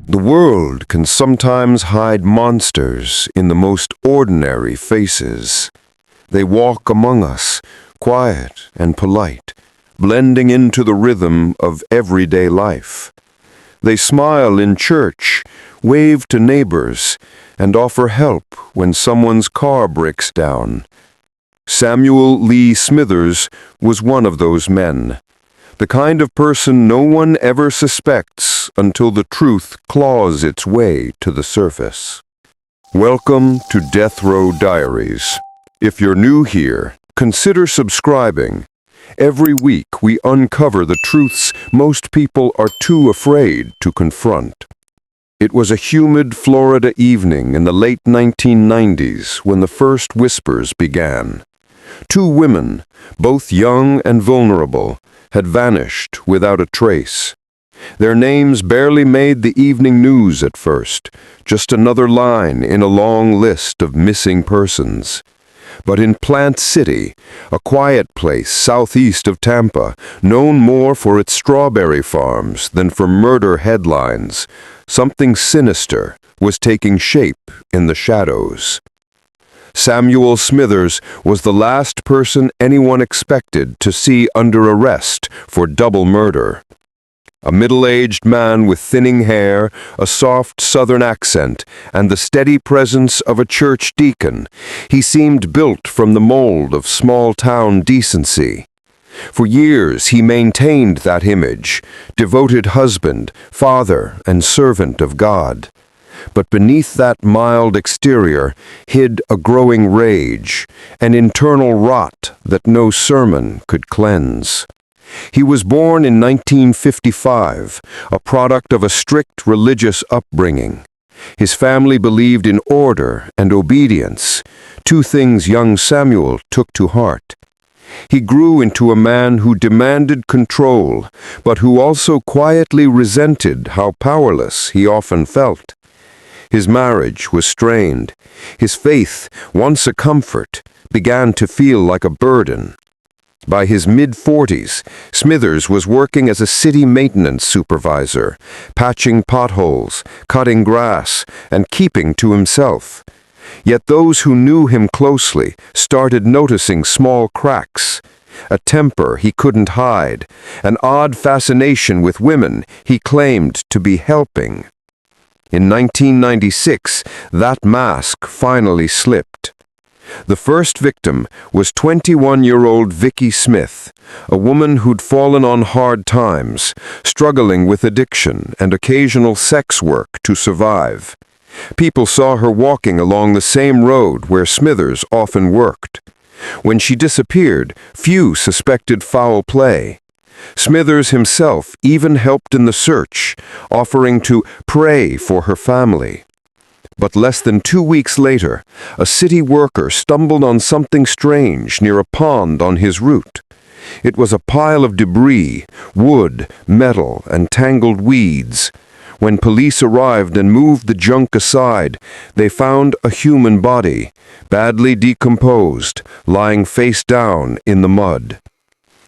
The world can sometimes hide monsters in the most ordinary faces. They walk among us, quiet and polite, blending into the rhythm of everyday life. They smile in church, wave to neighbors, and offer help when someone's car breaks down. Samuel Lee Smithers was one of those men, the kind of person no one ever suspects until the truth claws its way to the surface. Welcome to Death Row Diaries. If you're new here, consider subscribing. Every week we uncover the truths most people are too afraid to confront. It was a humid Florida evening in the late 1990s when the first whispers began. Two women, both young and vulnerable, had vanished without a trace. Their names barely made the evening news at first, just another line in a long list of missing persons. But in Plant City, a quiet place southeast of Tampa, known more for its strawberry farms than for murder headlines, something sinister was taking shape in the shadows. Samuel Smithers was the last person anyone expected to see under arrest for double murder. A middle-aged man with thinning hair, a soft southern accent, and the steady presence of a church deacon, he seemed built from the mold of small-town decency. For years he maintained that image, devoted husband, father, and servant of God. But beneath that mild exterior hid a growing rage, an internal rot that no sermon could cleanse. He was born in 1955, a product of a strict religious upbringing. His family believed in order and obedience, two things young Samuel took to heart. He grew into a man who demanded control, but who also quietly resented how powerless he often felt. His marriage was strained. His faith, once a comfort, began to feel like a burden. By his mid-40s, Smithers was working as a city maintenance supervisor, patching potholes, cutting grass, and keeping to himself. Yet those who knew him closely started noticing small cracks, a temper he couldn't hide, an odd fascination with women he claimed to be helping. In 1996, that mask finally slipped. The first victim was 21-year-old Vicki Smith, a woman who'd fallen on hard times, struggling with addiction and occasional sex work to survive. People saw her walking along the same road where Smithers often worked. When she disappeared, few suspected foul play. Smithers himself even helped in the search, offering to pray for her family. But less than 2 weeks later, a city worker stumbled on something strange near a pond on his route. It was a pile of debris, wood, metal, and tangled weeds. When police arrived and moved the junk aside, they found a human body, badly decomposed, lying face down in the mud.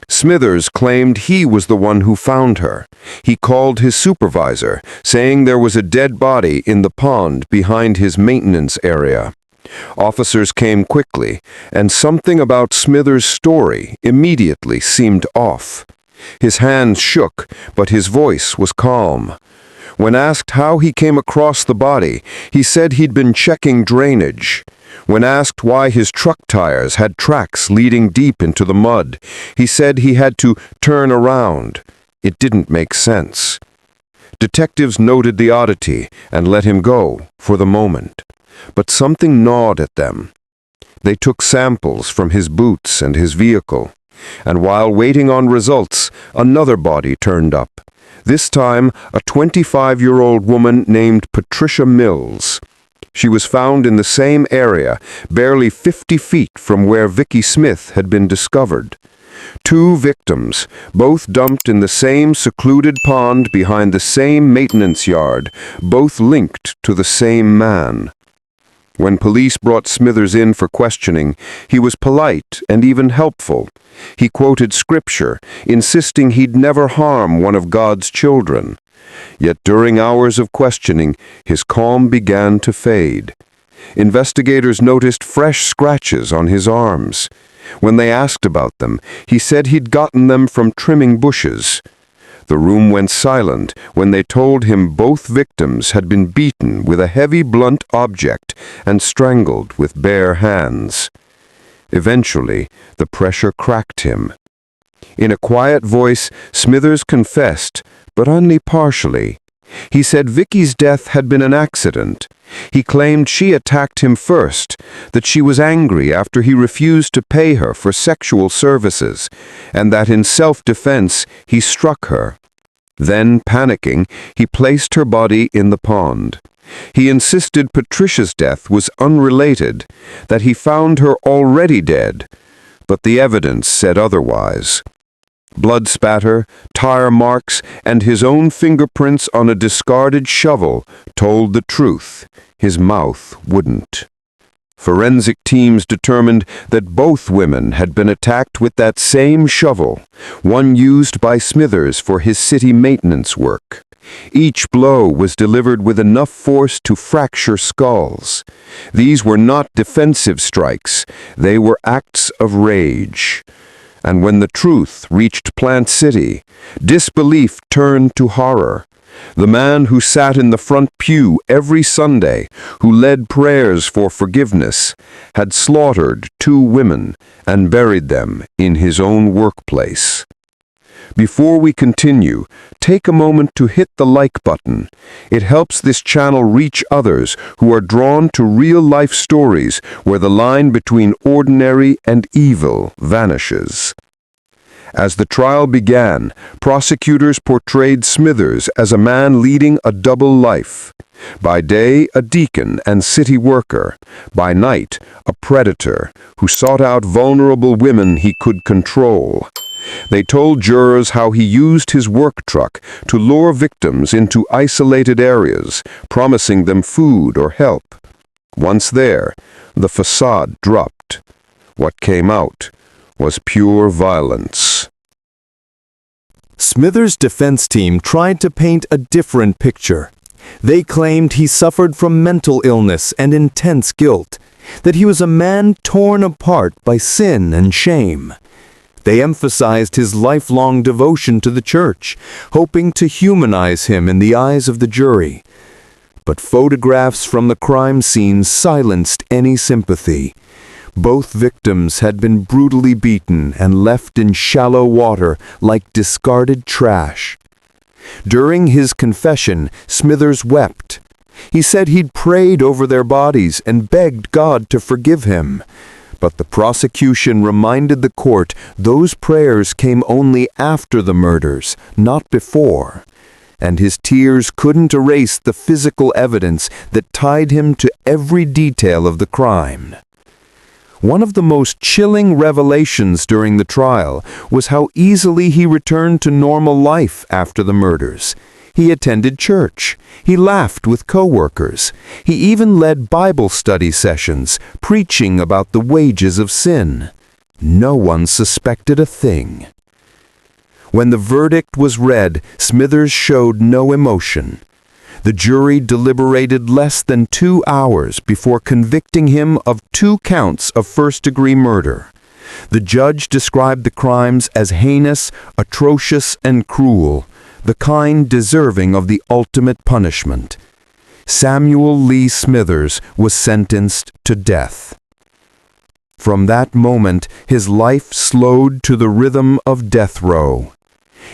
Smithers claimed he was the one who found her. He called his supervisor, saying there was a dead body in the pond behind his maintenance area. Officers came quickly, and something about Smithers' story immediately seemed off. His hands shook, but his voice was calm. When asked how he came across the body, he said he'd been checking drainage. When asked why his truck tires had tracks leading deep into the mud, he said he had to turn around. It didn't make sense. Detectives noted the oddity and let him go for the moment. But something gnawed at them. They took samples from his boots and his vehicle. And while waiting on results, another body turned up. This time, a 25-year-old woman named Patricia Mills. She was found in the same area, barely 50 feet from where Vicki Smith had been discovered. Two victims, both dumped in the same secluded pond behind the same maintenance yard, both linked to the same man. When police brought Smithers in for questioning, he was polite and even helpful. He quoted scripture, insisting he'd never harm one of God's children. Yet during hours of questioning, his calm began to fade. Investigators noticed fresh scratches on his arms. When they asked about them, he said he'd gotten them from trimming bushes. The room went silent when they told him both victims had been beaten with a heavy blunt object and strangled with bare hands. Eventually, the pressure cracked him. In a quiet voice, Smithers confessed, but only partially. He said Vicky's death had been an accident. He claimed she attacked him first, that she was angry after he refused to pay her for sexual services, and that in self-defense he struck her. Then, panicking, he placed her body in the pond. He insisted Patricia's death was unrelated, that he found her already dead, but the evidence said otherwise. Blood spatter, tire marks, and his own fingerprints on a discarded shovel told the truth. His mouth wouldn't. Forensic teams determined that both women had been attacked with that same shovel, one used by Smithers for his city maintenance work. Each blow was delivered with enough force to fracture skulls. These were not defensive strikes, they were acts of rage. And when the truth reached Plant City, disbelief turned to horror. The man who sat in the front pew every Sunday, who led prayers for forgiveness, had slaughtered 2 women and buried them in his own workplace. Before we continue, take a moment to hit the like button. It helps this channel reach others who are drawn to real-life stories where the line between ordinary and evil vanishes. As the trial began, prosecutors portrayed Smithers as a man leading a double life. By day, a deacon and city worker. By night, a predator who sought out vulnerable women he could control. They told jurors how he used his work truck to lure victims into isolated areas, promising them food or help. Once there, the facade dropped. What came out was pure violence. Smithers' defense team tried to paint a different picture. They claimed he suffered from mental illness and intense guilt, that he was a man torn apart by sin and shame. They emphasized his lifelong devotion to the church, hoping to humanize him in the eyes of the jury. But photographs from the crime scene silenced any sympathy. Both victims had been brutally beaten and left in shallow water like discarded trash. During his confession, Smithers wept. He said he'd prayed over their bodies and begged God to forgive him. But the prosecution reminded the court those prayers came only after the murders, not before. And his tears couldn't erase the physical evidence that tied him to every detail of the crime. One of the most chilling revelations during the trial was how easily he returned to normal life after the murders. He attended church. He laughed with coworkers. He even led Bible study sessions, preaching about the wages of sin. No one suspected a thing. When the verdict was read, Smithers showed no emotion. The jury deliberated less than 2 hours before convicting him of 2 counts of first-degree murder. The judge described the crimes as heinous, atrocious, and cruel, the kind deserving of the ultimate punishment. Samuel Lee Smithers was sentenced to death. From that moment, his life slowed to the rhythm of death row.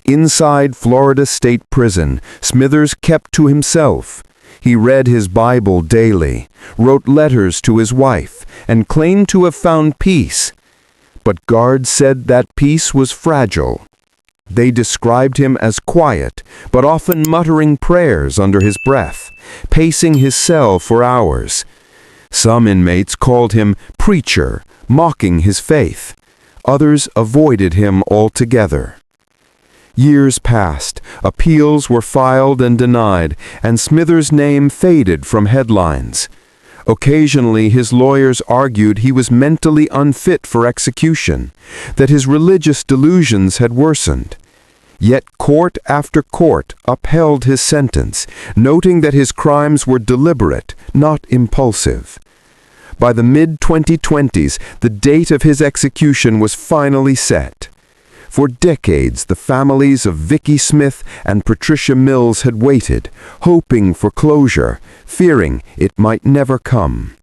Inside Florida State Prison, Smithers kept to himself. He read his Bible daily, wrote letters to his wife, and claimed to have found peace. But guards said that peace was fragile. They described him as quiet, but often muttering prayers under his breath, pacing his cell for hours. Some inmates called him preacher, mocking his faith. Others avoided him altogether. Years passed, appeals were filed and denied, and Smithers' name faded from headlines. Occasionally, his lawyers argued he was mentally unfit for execution, that his religious delusions had worsened. Yet court after court upheld his sentence, noting that his crimes were deliberate, not impulsive. By the mid-2020s, the date of his execution was finally set. For decades, the families of Vicky Smith and Patricia Mills had waited, hoping for closure, fearing it might never come.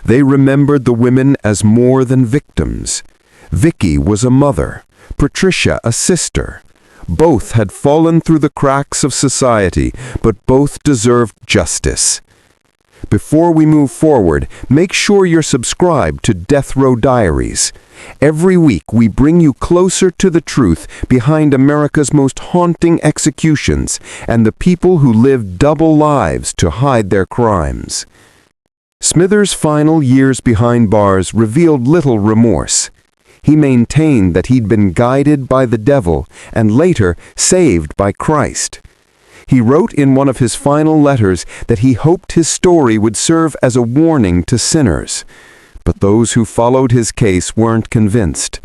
They remembered the women as more than victims. Vicky was a mother, Patricia a sister. Both had fallen through the cracks of society, but both deserved justice. Before we move forward, make sure you're subscribed to Death Row Diaries. Every week we bring you closer to the truth behind America's most haunting executions and the people who lived double lives to hide their crimes. Smithers' final years behind bars revealed little remorse. He maintained that he'd been guided by the devil and later saved by Christ. He wrote in one of his final letters that he hoped his story would serve as a warning to sinners. But those who followed his case weren't convinced.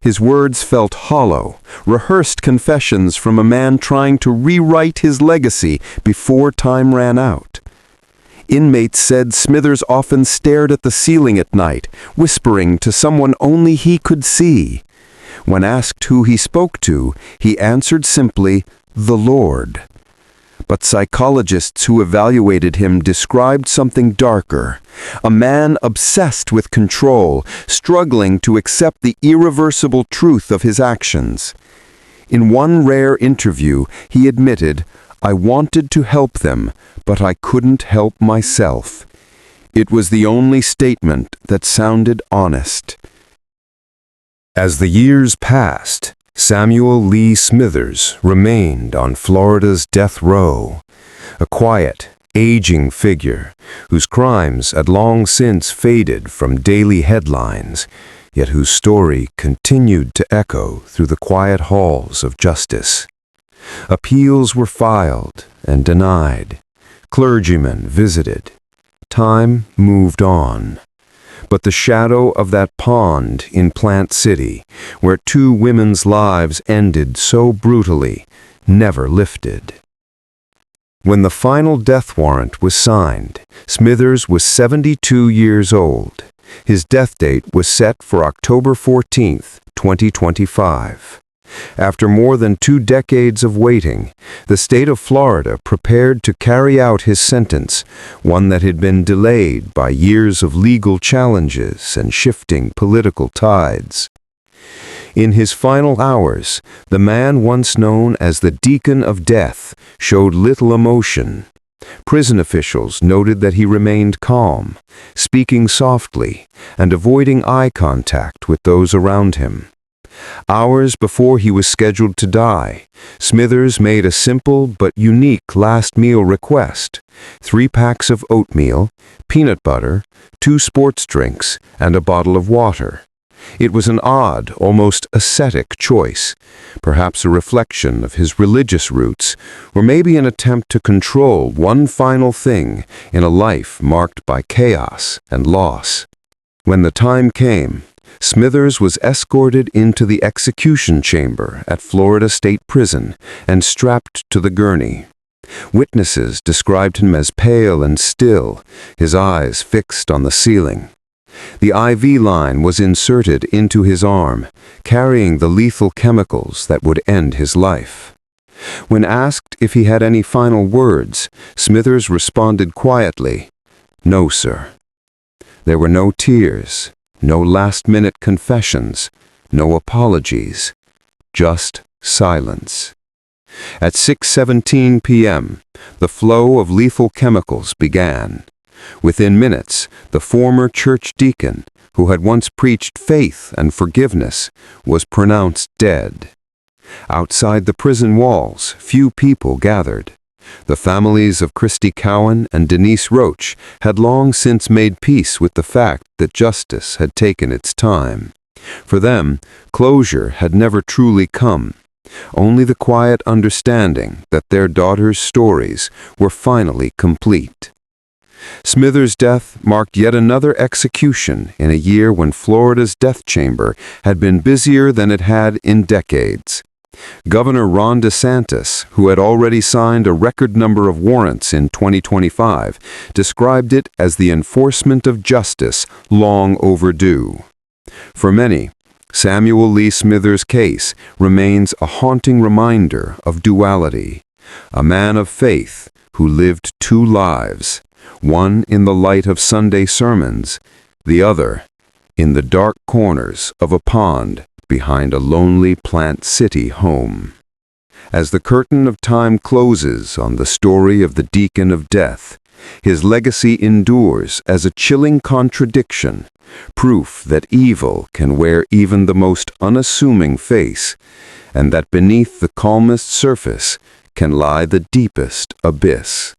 His words felt hollow, rehearsed confessions from a man trying to rewrite his legacy before time ran out. Inmates said Smithers often stared at the ceiling at night, whispering to someone only he could see. When asked who he spoke to, he answered simply, "The Lord." But psychologists who evaluated him described something darker, a man obsessed with control, struggling to accept the irreversible truth of his actions. In one rare interview, he admitted, "I wanted to help them, but I couldn't help myself." It was the only statement that sounded honest. As the years passed, Samuel Lee Smithers remained on Florida's death row, a quiet, aging figure whose crimes had long since faded from daily headlines, yet whose story continued to echo through the quiet halls of justice. Appeals were filed and denied. Clergymen visited. Time moved on. But the shadow of that pond in Plant City, where two women's lives ended so brutally, never lifted. When the final death warrant was signed, Smithers was 72 years old. His death date was set for October 14, 2025. After more than 2 decades of waiting, the state of Florida prepared to carry out his sentence, one that had been delayed by years of legal challenges and shifting political tides. In his final hours, the man once known as the Deacon of Death showed little emotion. Prison officials noted that he remained calm, speaking softly and avoiding eye contact with those around him. Hours before he was scheduled to die, Smithers made a simple but unique last meal request: 3 packs of oatmeal, peanut butter, 2 sports drinks, and a bottle of water. It was an odd, almost ascetic choice, perhaps a reflection of his religious roots, or maybe an attempt to control one final thing in a life marked by chaos and loss. When the time came, Smithers was escorted into the execution chamber at Florida State Prison and strapped to the gurney. Witnesses described him as pale and still, his eyes fixed on the ceiling. The IV line was inserted into his arm, carrying the lethal chemicals that would end his life. When asked if he had any final words, Smithers responded quietly, "No, sir." There were no tears. No last-minute confessions, no apologies, just silence. At 6:17 p.m., the flow of lethal chemicals began. Within minutes, the former church deacon, who had once preached faith and forgiveness, was pronounced dead. Outside the prison walls, few people gathered. The families of Christy Cowan and Denise Roach had long since made peace with the fact that justice had taken its time. For them, closure had never truly come, only the quiet understanding that their daughters' stories were finally complete. Smithers' death marked yet another execution in a year when Florida's death chamber had been busier than it had in decades. Governor Ron DeSantis, who had already signed a record number of warrants in 2025, described it as the enforcement of justice long overdue. For many, Samuel Lee Smithers' case remains a haunting reminder of duality, a man of faith who lived two lives, one in the light of Sunday sermons, the other in the dark corners of a pond behind a lonely Plant City home. As the curtain of time closes on the story of the Deacon of Death, his legacy endures as a chilling contradiction, proof that evil can wear even the most unassuming face, and that beneath the calmest surface can lie the deepest abyss.